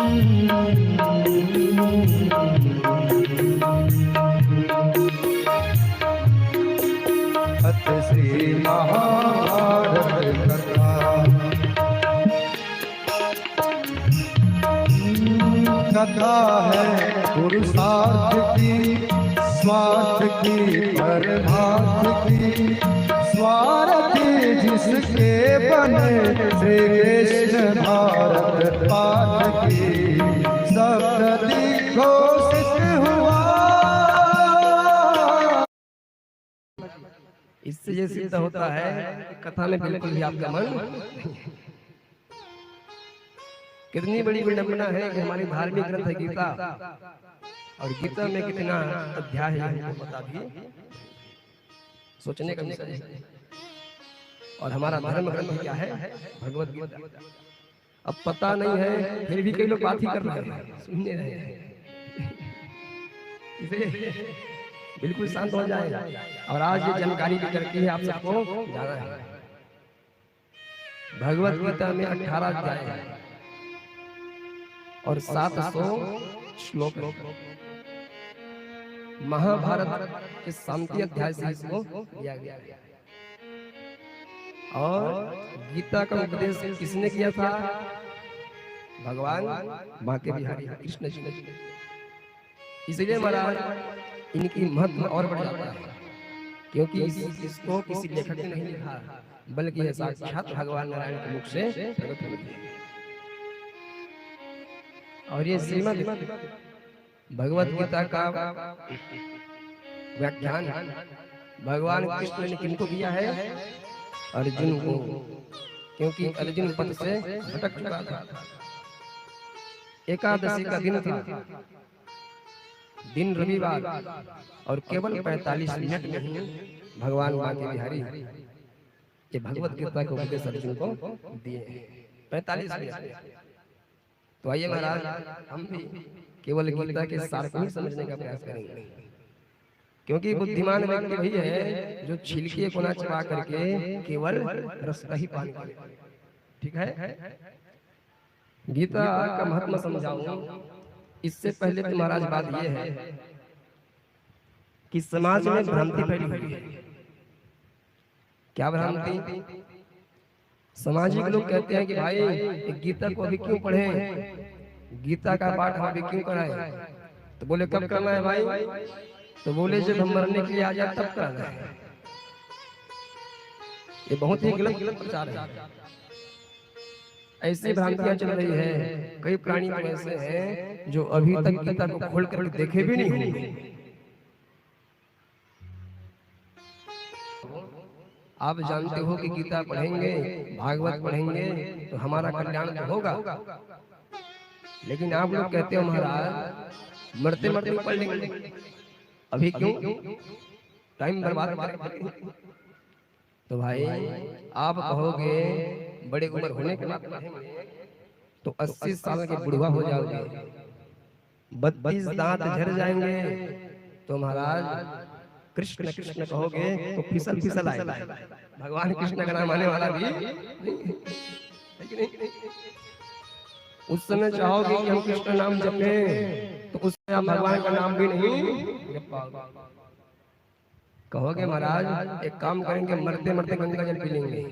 अथ श्री महाभारत कथा। कथा है पुरुषार्थ की, स्वार्थ की, परमार्थ की। स्वार्थी जिसके बने श्री कृष्ण भारत पाठ की। सप्तति घोषित हुआ। इससे ये सिद्ध होता है कि कथा में बिल्कुल भी आपका मन कितनी बड़ी विडंबना है कि हमारी धार्मिक ग्रंथ है गीता, और गीता में कितना अध्याय है हमको पता भी सोचने का विषय है। और हमारा धर्म ग्रंथ क्या है? भगवत गीता। अब पता नहीं है फिर भी कई लोग बात ही कर रहे हैं, सुनने रहे हैं। इसे बिल्कुल शांत हो जाए। और आज ये जानकारी लेकर के आप सबको जाना है। भगवत गीता में 18 अध्याय है और 700 श्लोक। महाभारत के शांति अध्याय से इसको लिया गया है। और गीता का उपदेश किसने किया था? भगवान बांके बिहारी कृष्ण जी ने। इसलिए महाराज इनकी महत्व और बढ़ जाता है, क्योंकि इसको किसी लेखक ने नहीं लिखा, बल्कि यह साक्षात भगवान नारायण के मुख से प्रकट हुई है। और ये श्रीमद् भगवत गीता का व्याख्यान भगवान कृष्ण ने किनको किया है? अर्जुन को, क्योंकि अर्जुन पथ से भटक चुका था। एकादशी का दिन था, दिन रविवार, और केवल 45 मिनट में ही भगवान बांके बिहारी ये भगवत गीता के उपदेश अर्जुन को दिए। 45 मिनट। तो आइए महाराज हम भी केवल गीता के सार को ही समझने का प्रयास करेंगे, क्योंकि बुद्धिमान व्यक्ति वही है जो छिलके को ना चबा करके केवल रस का ही पान करे। ठीक है? गीता का महत्व समझाऊं इससे पहले तो महाराज बात यह है कि समाज में भ्रांति फैली हुई है। क्या भ्रांति? सामाजिक लोग कहते हैं कि भाई गीता को अभी क्यों पढ़े, गीता का पाठ हम अभी क्यों कराएं? तो बोले कब करना है भाई? तो बोले जब हम मरने के लिए आ जाए तब करना है। ये बहुत ही गलत प्रचार है। ऐसी भ्रांतियां चल रही है। कई प्राणी ऐसे हैं जो अभी तक गीता को खोल कर देखे भी नहीं होंगे। आप जानते हो कि गीता पढ़ेंगे, भागवत पढ़ेंगे तो हमारा कल्याण तो होगा, लेकिन आप लोग कहते हो महाराज मरते मरते पढ़ लेंगे, अभी क्यों टाइम बर्बाद करें? तो भाई आप कहोगे बड़े उम्र होने के बाद तो 80 साल के बुढ़वा हो जाओगे, 32 दांत झड़ जाएंगे, तो महाराज कृष्ण कृष्ण कहोगे तो फिसल फिसल आएगा। भगवान कृष्ण का नाम आने वाला भी उस समय चाहोगे कि हम कृष्ण नाम जपें, तो उस समय आप भगवान का नाम भी नहीं जप पाओगे। कहोगे महाराज एक काम करेंगे, मरते मरते गंगा जल पी लेंगे।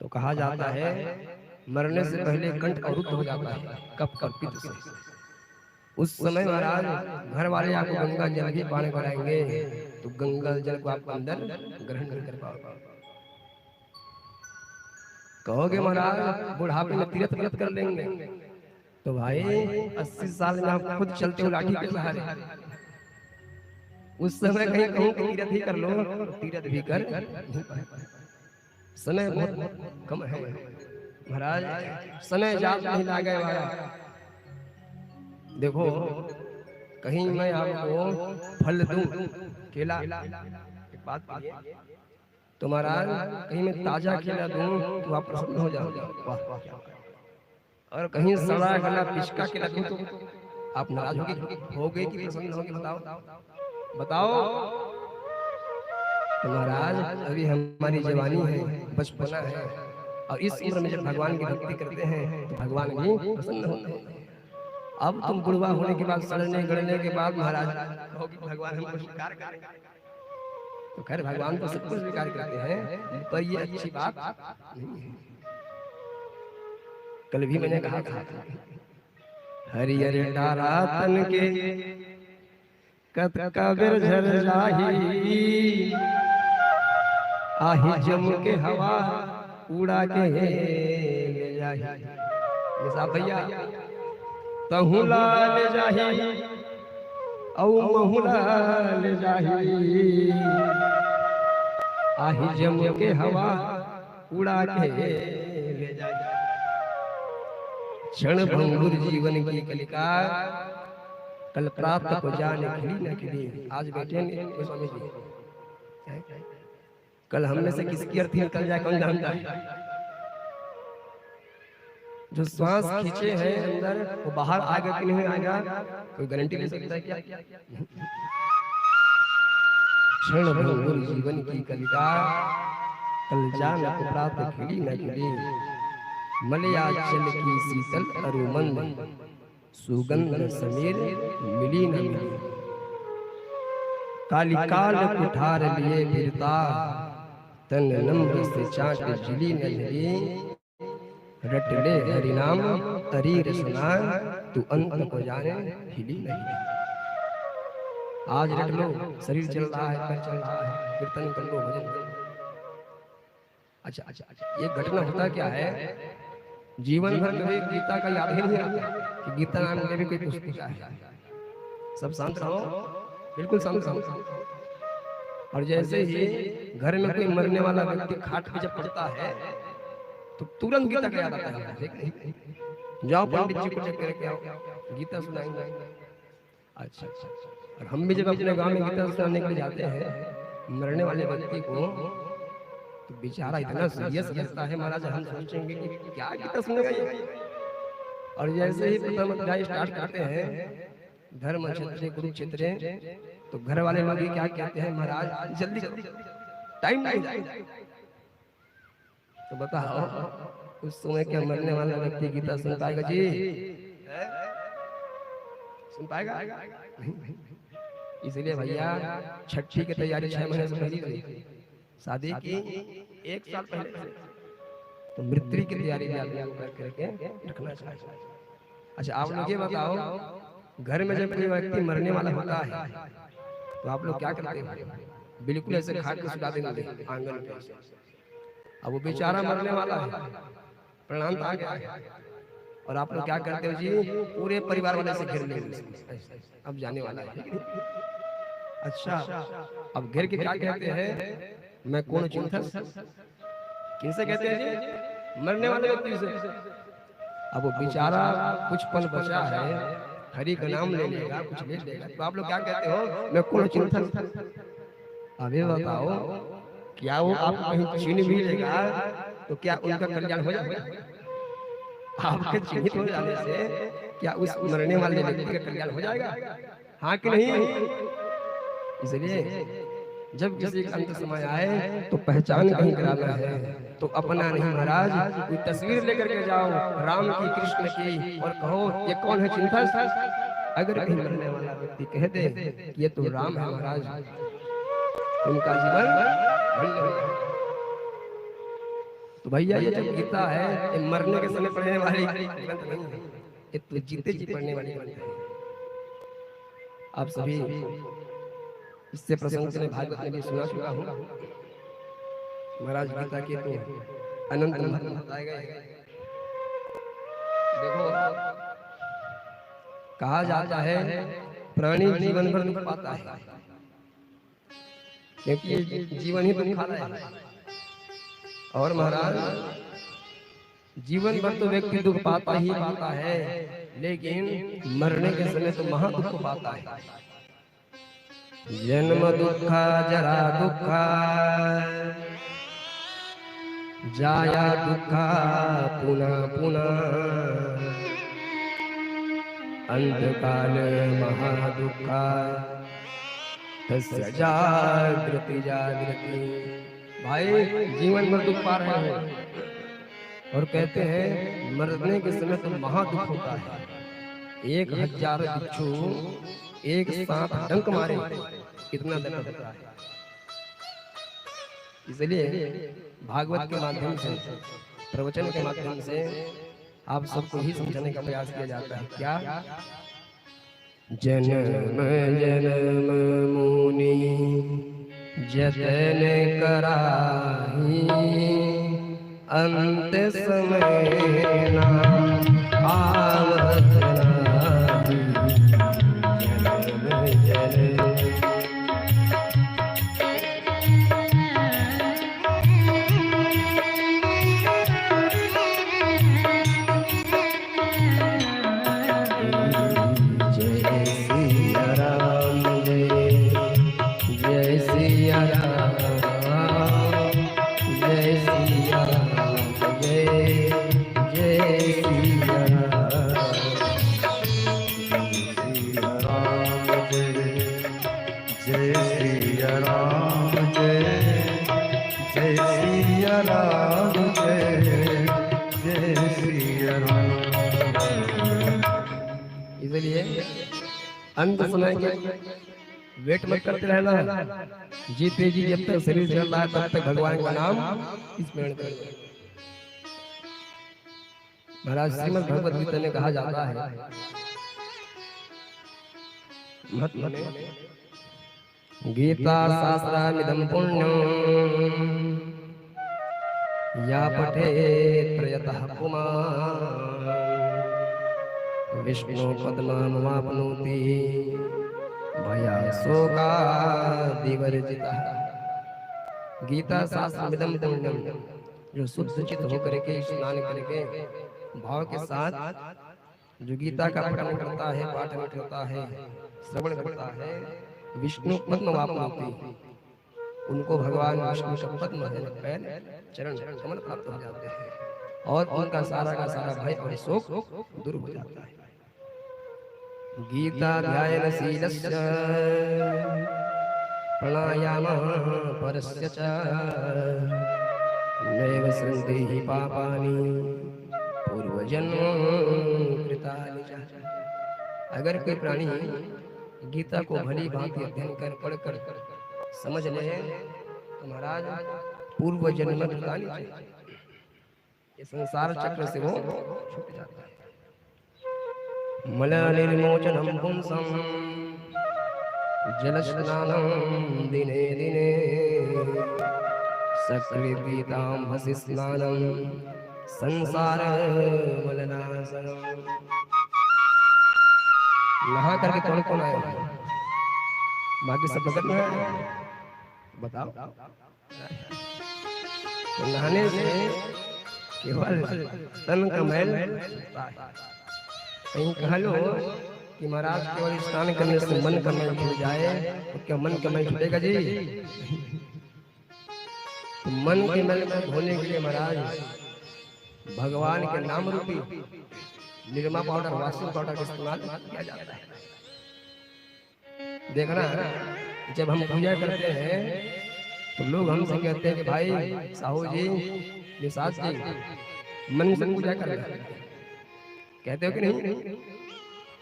तो कहा जाता है मरने से पहले कंठ अवरुद्ध हो जाता है कप कल्पित से। उस समय महाराज घर वाले आपको गंगा जल भी पानी कराएंगे, तो गंगा जल को आप अंदर ग्रहण नहीं कर पाओगे। कहोगे महाराज बुढ़ापे में तीर्थ व्रत कर लेंगे, तो भाई 80 साल में आप खुद चलते हो लाठी के सहारे, उस समय कहीं कहीं तीर्थ ही कर लो, तीर्थ भी कर नहीं पाए। समय बहुत कम है महाराज, समय जात नहीं लागे वाला। देखो कहीं मैं आपको फल दूं, केला, एक बात तो महाराज कहीं मैं ताजा केला दूं तो आप प्रसन्न हो जाओगे, वाह वाह। और कहीं सड़ा गला पिचका केला दूं तो आप नाराज होगे कि प्रसन्न होगे? बताओ बताओ। तो महाराज अभी हमारी जवानी है, बचपना है, और इस उम्र में जब भगवान की भक्ति करते हैं तो भगवान भी प्रसन्न होते हैं। अब तुम बुढ़वा होने के बाद, सड़ने गड़ने के बाद महाराज कहो कि भगवान हमको स्वीकार करें, तो खैर भगवान तो सबको स्वीकार करते हैं, पर ये अच्छी बात नहीं है। कल भी मैंने कहा था, हरियर डारा तन के कत कबिर झर जाही, आही जम के हवा उड़ा के ले जाही। निसाब भैया, तहुला ले जाही औ महुला ले जाही, आही जम के हवा उड़ा के ले जाही। क्षण भंगुर जीवन की कलिका, कल प्राप्त हो जाने खिली न खिली। आज बैठे स्वामी जी, कल हम में से किसकी अर्थी निकल जाए कौन जानता है। जो श्वास खींचे हैं अंदर, वो बाहर आएगा कि नहीं आएगा, कोई गारंटी ले सकता है क्या? क्षण भंगुर जीवन की कलिका, कल जाने को प्राप्त खिली न खिली। मलयाचल की शीतल अरुमंद, सुगंध समीर मिली न मिली। काली काल कुठार लिए फिरता, तन नम्र से चाट जिली न जली। रट ले हरि नाम अरीर सुना, तू अंत को जाने हिली नहीं। आज रट लो, शरीर चल रहा है, पैर चल रहा है, कीर्तन कर लो, भजन कर लो। अच्छा अच्छा अच्छा, ये घटना होता क्या है, जीवन भर कभी गीता का याद ही नहीं आता कि गीता नाम में भी कोई पुस्तिका है। सब शांत रहो, बिल्कुल शांत रहो। और जैसे ही घर में कोई मरने वाला व्यक्ति खाट पे जब पड़ता है तो तुरंत गीता का याद आता है। जाओ पंडित जी को चेक करके आओ, गीता सुनाएंगे। अच्छा अच्छा, और हम भी जब अपने गांव में गीता सुनाने के लिए जाते हैं मरने वाले व्यक्ति को, तो बेचारा इतना सीरियस लगता है महाराज, हम सोचेंगे कि क्या गीता सुनेगा ये। और जैसे ही प्रथम अध्याय स्टार्ट करते हैं, धर्म क्षेत्र कुरुक्षेत्र, तो घर वाले लोग क्या कहते हैं, महाराज जल्दी जल्दी, टाइम नहीं। तो बताओ उस समय क्या मरने वाला व्यक्ति गीता सुन पाएगा जी? सुन पाएगा? इसलिए भैया छठी की तैयारी 6 महीने से पहले करी, शादी की 1 साल पहले, तो मृत्यु की तैयारी भी आप करके रखना चाहिए। अच्छा आप लोग ये बताओ, घर में जब कोई व्यक्ति मरने वाला होता है तो आप लोग क्या करते हैं? बिल्कुल ऐसे खाट के सुला देंगे आंगन पे। अब वो बेचारा मरने वाला है, प्रणाम आ गया है, और आप लोग क्या करते हो जी? पूरे परिवार वाले से घेर लेंगे, अब जाने वाला है। अच्छा अब घेर के क्या कहते हैं, मैं कौन चिंतस, किनसे कहते हैं जी? मरने वाले व्यक्ति से। अब वो बेचारा कुछ पल बचा है, हरि का नाम ले लेगा, कुछ ले लेगा, तो आप लोग क्या कहते हो? मैं कौन चिंतस। अभी बताओ, क्या वो आप कहीं छीन भी लेगा तो क्या उनका कल्याण हो जाएगा? आपके चिन्हित हो जाने से क्या उस मरने वाले व्यक्ति का कल्याण हो जाएगा? हाँ कि नहीं? इसलिए जब किसी का अंत समय आए तो पहचान कहीं कराना है, तो अपना नहीं महाराज, कोई तस्वीर लेकर के जाओ राम की, कृष्ण की, और कहो ये कौन है चिंतस। अगर कहीं मरने वाला व्यक्ति कह दे कि ये तो राम है महाराज, उनका जीवन धन्य हो। तो भैया ये जो गीता है, ये मरने के समय पढ़ने वाली ग्रंथ नहीं है, ये तो जीते जी पढ़ने वाली ग्रंथ है। आप सभी इससे प्रसंग से भागवत में भी सुना हूँ, महाराज गीता के तो अनंत महत्व बताए गए। देखो कहा जाता है प्राणी जीवन भर दुख पाता है, क्योंकि जीवन ही दुख खाता है। और महाराज जीवन भर तो व्यक्ति दुख पाता ही पाता है, लेकिन मरने के समय तो महा दुख पाता है। जन्म दुखा जरा दुखा जाया दुखा पुनः पुनः, अंतकाल महादुखा तस्य जागृति जागृति। भाई जीवन भर दुख पा रहे हो, और कहते हैं मरने के समय तो महादुख होता है। 1000 बिच्छू एक साथ डंक मारे, कितना दर्द होता है। इसलिए भागवत के माध्यम से, प्रवचन के माध्यम से आप सबको ही समझाने का प्रयास किया जाता है। क्या? जन्म जन्म मुनि जतन कराही, अंत समय ना आवत नाही। जन्म जन्म जय सिया राम, जय सिया राम, जय सिया राम, जय जय सिया राम। सिया राम जय सिया राम, जय सिया राम, जय सिया राम। इसलिए अंत समय के वेट मत करते रहना, जीते जी जब तक शरीर चल रहा है तब तक भगवान का नाम स्मरण करो। महाराज श्रीमद् भगवद गीता में कहा जाता है महात्मा में, गीता शास्त्रामिदं पुण्यं या पठेत् प्रयतः पुमान् विष्णु पद्ममाप्नोति भयाशोकादिवर्जितः। गीता शास्त्रमिदं पुण्यम, जो शुद्ध चित्त होकर के स्नान करके भाव के साथ जो गीता का पठन करता है, पाठन करता है, श्रवण करता है, विष्णु पद्ममाप्नोति, उनको भगवान विष्णु का पद्म पैर चरण कमल प्राप्त हो जाते हैं और उनका सारा का सारा भय और शोक दूर हो जाता है। गीता ध्यान शीलस्य प्राणायामः परस्य च नैव सन्ति पापानि पूर्वजन्म कृतानि च। अगर कोई प्राणी गीता को भली भांति अध्ययन कर पढ़कर समझ ले तो महाराज पूर्व जन्म कृतानि च, ये संसार चक्र से वो छूट जाता है। मल निर्मोचनम पुंसम जल स्नानं दिने दिने सकृपीतां हसि स्नानं संसार मलनाशनम्। नहा करके कौन कौन आए? बाकी सब भगत में है, बताओ। तो नहाने से केवल तन का मैल होता है। कहीं कह लो कि महाराज केवल स्नान करने से मन का मैल छूट जाए, तो क्या मन का मैल छूटेगा जी? तो मन के मैल को धोने के लिए महाराज भगवान के नाम रूपी निरमा पाउडर, वासु पाउडर का इस्तेमाल किया जाता है। देखना, जब हम पूजा करते हैं तो लोग हमसे कहते हैं कि भाई साहू जी, निषाद जी, मन से पूजा कर रहे हैं, कहते हो कि नहीं?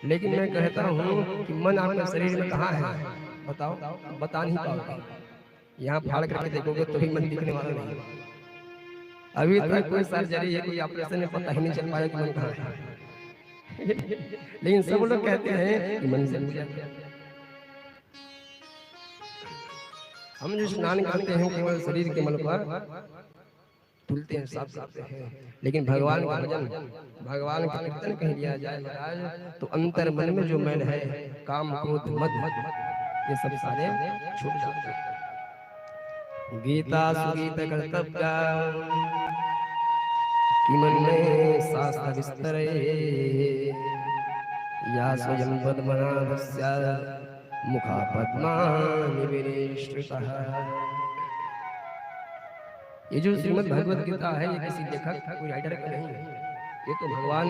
लेकिन मैं कहता हूँ कि मन आपके शरीर में कहाँ है बताओ? बता नहीं पाओगे। यहाँ फाड़ करके देखोगे तो भी मन दिखने वाला नहीं। अभी तक कोई सर्जरी है, कोई ऑपरेशन में पता ही नहीं चल पाया कि मन कहाँ है। लेकिन सब लोग कहते हैं कि मन से पूजा किया। हम जो स्नान करते हैं केवल शरीर के मल पर धुलते हैं, साफ करते हैं, लेकिन भगवान का भजन, भगवान का कीर्तन कहीं लिया जाए महाराज तो अंतर मन में जो मैल है, काम क्रोध मद, ये सब सारे छूट जाते हैं। गीता सुगीत कर्तव्य कि मन में शास्त्र विस्तरे या स्वयं पद्मनाभस्य मुखा पद्मानि विनिश्रितः। ये जो श्रीमद् भगवद गीता है, ये किसी लेखक कोई राइटर का नहीं है, ये तो भगवान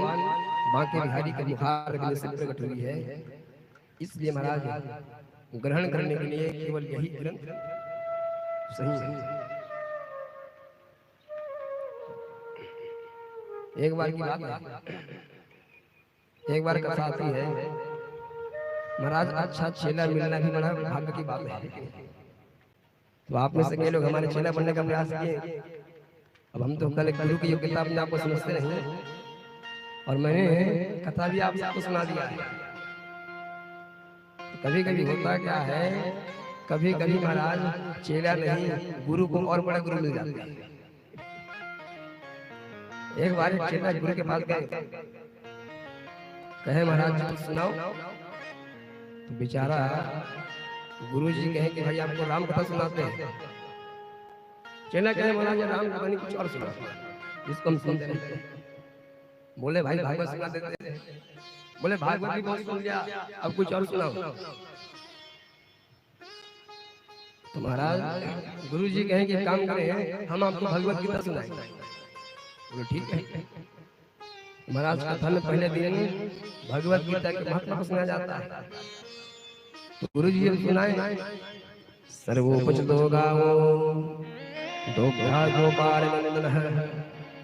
बांके बिहारी के मुखार बिंद से प्रकट हुई है। इसलिए महाराज ग्रहण करने के लिए केवल यही ग्रंथ सही है। एक बार की बात है, एक बार का साथ ही है महाराज, अच्छा चेला मिलना भी बड़ा भाग्य की बात है। तो आप में से कई लोग हमारे चेला बनने का प्रयास किए। अब हम तो कल गुरु की योग्यता अपने आप को समझते नहीं, और मैंने कथा भी आप सबको सुना दिया है। तो कभी कभी होता क्या है, कभी कभी महाराज चेला नहीं गुरु को और बड़ा गुरु मिल जाता है। एक बार एक चेला गुरु के पास गए, कहे महाराज जी कुछ सुनाओ। तो बेचारा गुरु जी कहे कि भाई आपको राम कथा सुनाते हैं। चेला कहे महाराज राम कथा नहीं, कुछ और सुना जिसको हम सुनते हैं। बोले भाई भागवत सुना देते हैं। बोले भागवत भी बहुत सुन लिया, अब कुछ और सुनाओ। तो महाराज गुरु जी कहे कि काम करें, हम आपको भगवत गीता सुनाएं। बोले ठीक है। महाराज कथा में पहले दिन भगवत गीता के महत्व को सुनाया जाता है। तो गुरु जी हम सुनाए, सर्वोपच दो गावो दो गोपाल नंदन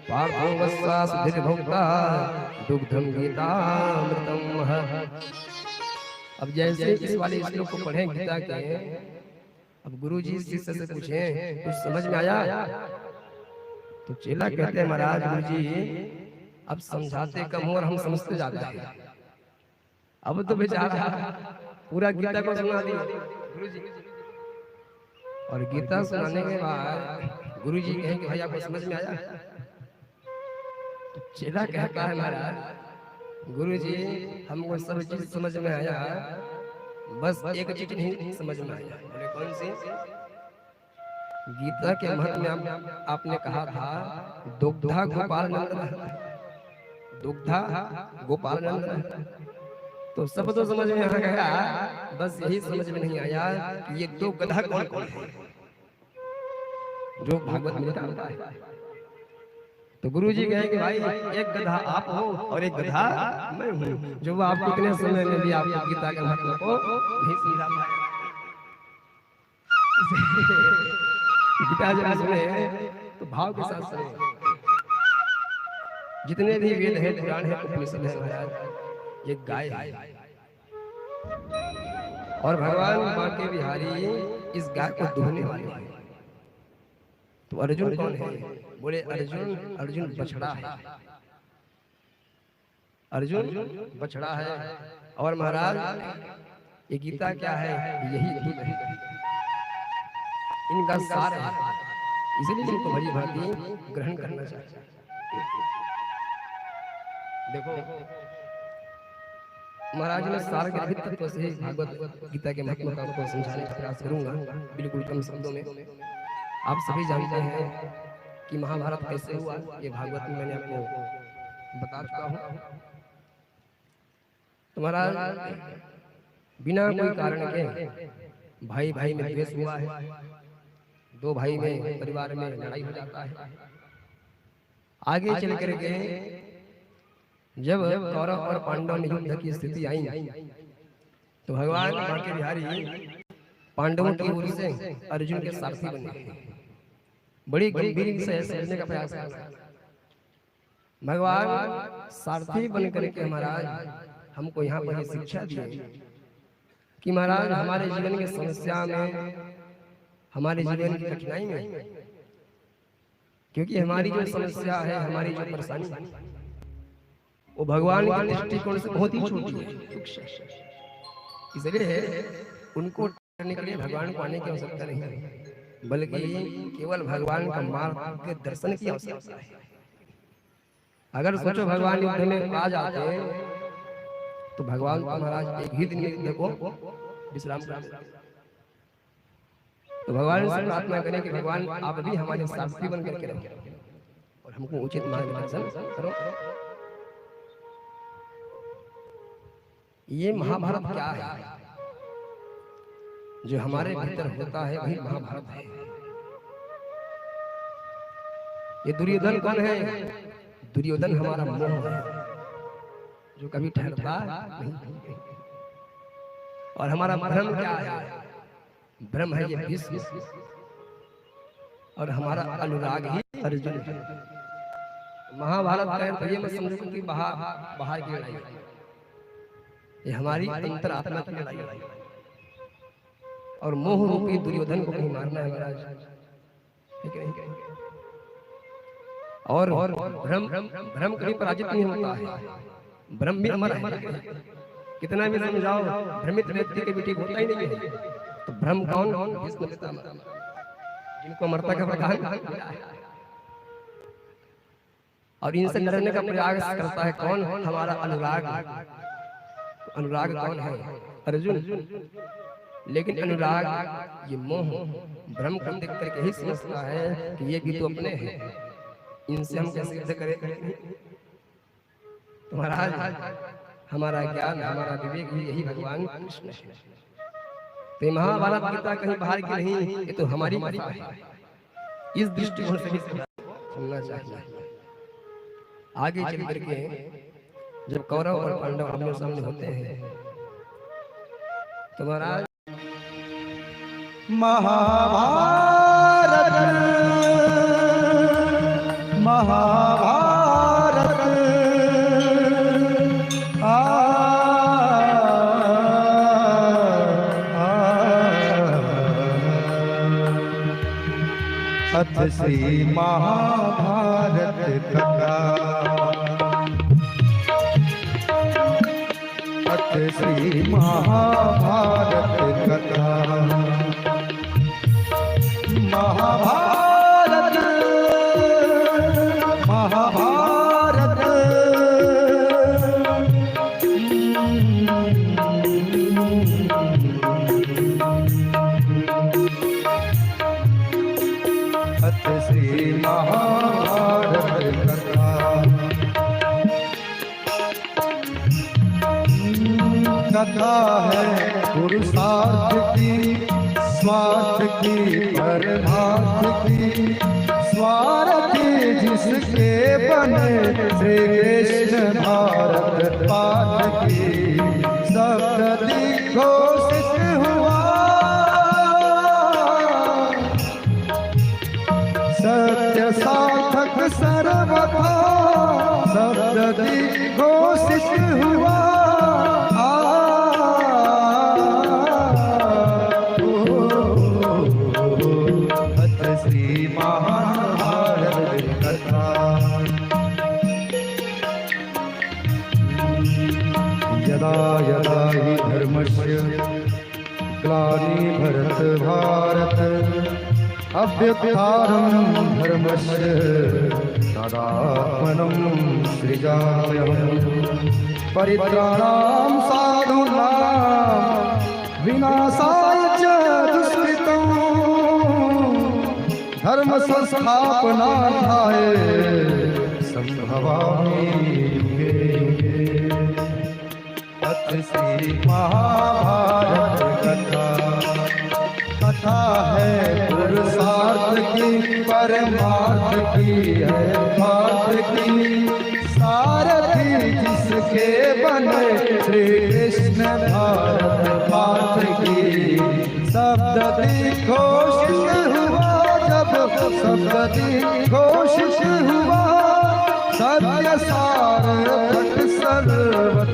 पार्थो वत्सा सुधीर भोक्ता दुग्धम गीतामृतम। अब जैसे इस वाले श्लोक को पढ़ें गीता के, अब गुरु जी शिष्य से पूछे कुछ समझ में आया? तो चेला कहते हैं महाराज गुरु जी अब समझाते कम हो और हम समझते जाते हैं। अब तो बेचारा पूरा गीता को सुना दिया गुरु जी। और गीता सुनाने के बाद गुरु जी कहें कि भाई आपको समझ में आया? तो चेला कहता है महाराज गुरु जी हमको सब चीज समझ में आया, बस एक चीज नहीं समझ में आया। बोले कौन सी? गीता के महत्व में आपने कहा था दुग्धा गोपाल नंदन, दुग्धा गोपाल नंदन। तो सब तो समझ में आ गया, बस यही समझ में नहीं आया कि ये दो गधा कौन कौन है जो भागवत में लिखा होता है। तो गुरु जी कहे कि भाई एक गधा आप हो और एक गधा मैं हूँ, जो वो आपको इतने समय में भी आपको गीता के महत्व को नहीं समझा पाया। गीता जब सुने तो भाव के साथ सुने। जितने भी वेद है, पुराण है, उपनिषद है महाराज, ये गाय है। और भगवान बांके बिहारी इस गाय को दुहने वाले हैं। तो अर्जुन कौन है? बोले अर्जुन, अर्जुन बछड़ा है। अर्जुन बछड़ा है। और महाराज ये गीता क्या है? यही दूध है, इनका सार है, इसलिए इनको भली भांति ग्रहण करना चाहिए। देखो महाराज ने सार के अधिक तत्व से भागवत गीता के महत्व का आपको समझाने का प्रयास करूंगा, बिल्कुल कम शब्दों में। आप सभी जानते हैं कि महाभारत कैसे हुआ, ये भागवत में मैंने आपको बता चुका हूँ। तो महाराज बिना कोई कारण के भाई भाई में द्वेष हुआ है, दो भाई में परिवार में लड़ाई हो जाता है। आगे चल करके जब कौरव और पांडव में युद्ध की स्थिति आई तो भगवान बांके बिहारी पांडवों की ओर से अर्जुन के सारथी बने। बड़ी गंभीर से समझने का प्रयास किया। भगवान सारथी बन करके महाराज हमको यहाँ पर शिक्षा दी कि महाराज हमारे जीवन की समस्या में, हमारे जीवन की कठिनाई में, क्योंकि हमारी जो समस्या है, हमारी जो परेशानी है, वो भगवान के दृष्टिकोण से बहुत ही छोटी है। इसलिए उनको करने के लिए भगवान को आने की आवश्यकता नहीं है, बल्कि केवल भगवान का मार्ग के दर्शन की आवश्यकता है। अगर सोचो भगवान युद्ध में आ जाते तो भगवान को महाराज एक ही दिन में युद्ध को विश्राम कर देते। तो भगवान से प्रार्थना करें कि भगवान आप भी हमारे सारथी बन करके रहो और हमको उचित मार्गदर्शन करो। ये महाभारत क्या है? जो हमारे भीतर होता है वही महाभारत है। ये दुर्योधन कौन है? दुर्योधन हमारा मोह है जो कभी ठहरता नहीं। और हमारा भ्रम क्या है? भ्रम है ये विश्व। और हमारा अनुराग ही अर्जुन है। महाभारत का अर्थ ये मत समझो कि बाहर की लड़ाई है, ये हमारी अंतरात्मा की लड़ाई है। और मोह रूपी दुर्योधन को कहीं मारना है महाराज, ठीक है। और भ्रम कभी पराजित नहीं होता है, भ्रम भी अमर है। कितना भी समझाओ भ्रमित व्यक्ति के भी ठीक होता ही नहीं है। तो भ्रम कौन जिनको अमरता का प्रधान, और इनसे लड़ने का प्रयास करता है कौन? हमारा अनुराग। अनुराग कौन है? अर्जुन। लेकिन अनुराग ये मोह भ्रम को देख करके ही समझता है कि ये भी तो अपने हैं, इनसे हम कैसे युद्ध करें? तो महाराज हमारा ज्ञान, हमारा विवेक भी यही भगवान कृष्ण है। तो महाभारत गीता कहीं बाहर की नहीं, ये तो हमारी कथा है। इस दृष्टिकोण से भी सुनना चाहिए। आगे चल करके जब कौरव और पांडव आमने सामने होते हैं तो महाराज महाभारत महाभारत अथ श्री महाभारत कथा, अथ श्री महाभारत कथा। महाभारत महाभारत अथ श्री महाभारत कथा। कथा है पुरुषार्थ की, स्वार्थ की, परमार्थ की, स्वार्थी जिसके बने श्री कृष्ण भारत पाठ की। सप्तति घोषित हुआ सत्य साधक सर्वथा, सप्तति घोषित हुआ श्री महाभारत कथा। यदा यदा हि धर्मस्य ग्लानिर्भरत भारत, अभ्युत्थानं धर्मस्य तदात्मनं सृजाम्यहम्। परित्राणां साधूनां विनाशाय च दुष्कृतम्, धर्म संस्थापनार्थाय संभवामि युगे युगे। अथ श्री महाभारत कथा। कथा है पुरुषार्थ की, परमार्थ की, है पार्थ की। सारथी जिसके बने श्री कृष्ण भारत पाठ की। सप्तति घोषित हुआ जब, सप्तति घोषित हुआ सत्य सारथक सर्वथ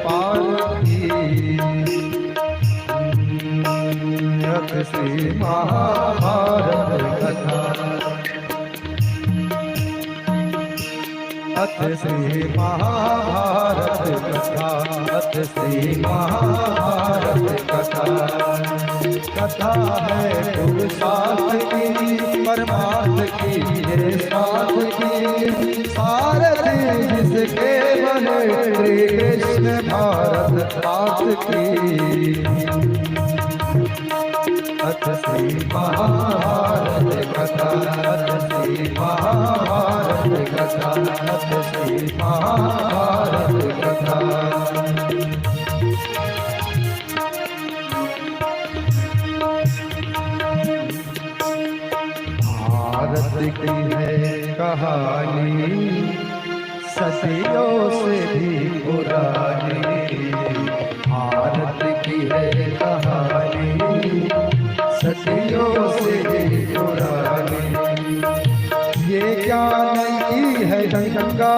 पार की। अथ श्री महाभारत कथा। अथ श्री महाभारत कथा। अथ श्री महाभारत कथा। कथा है पुरुषार्थ की, परमार्थ की, निस्वार्थ की। सारथी जिसके बने श्री कृष्ण भारत पाठ की। अथ श्री महाभारत कथा। अथ श्री महाभारत कथा। अथ श्री महाभारत कथा। भारत की है कहानी सदियों से भी पुरानी। भारत की है कहानी सदियों से भी पुरानी। ये क्या गंगा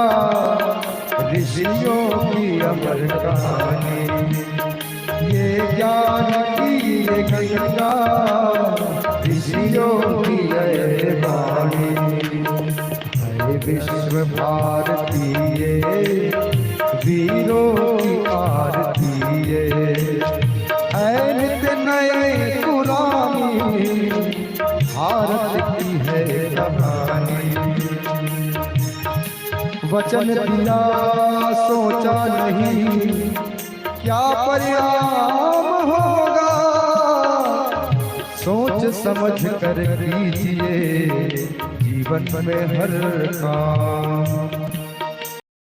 ऋषियों की अमर कहानी, ये ज्ञान की ये गंगा ऋषियों की है वाणी। है विश्व भारतीय वीरों की आरती है नित्य नए पुरानी, भारत की है कहानी। वचन दिया सोचा नहीं क्या परिणाम होगा, सोच समझ कर कीजिए जीवन में हर काम।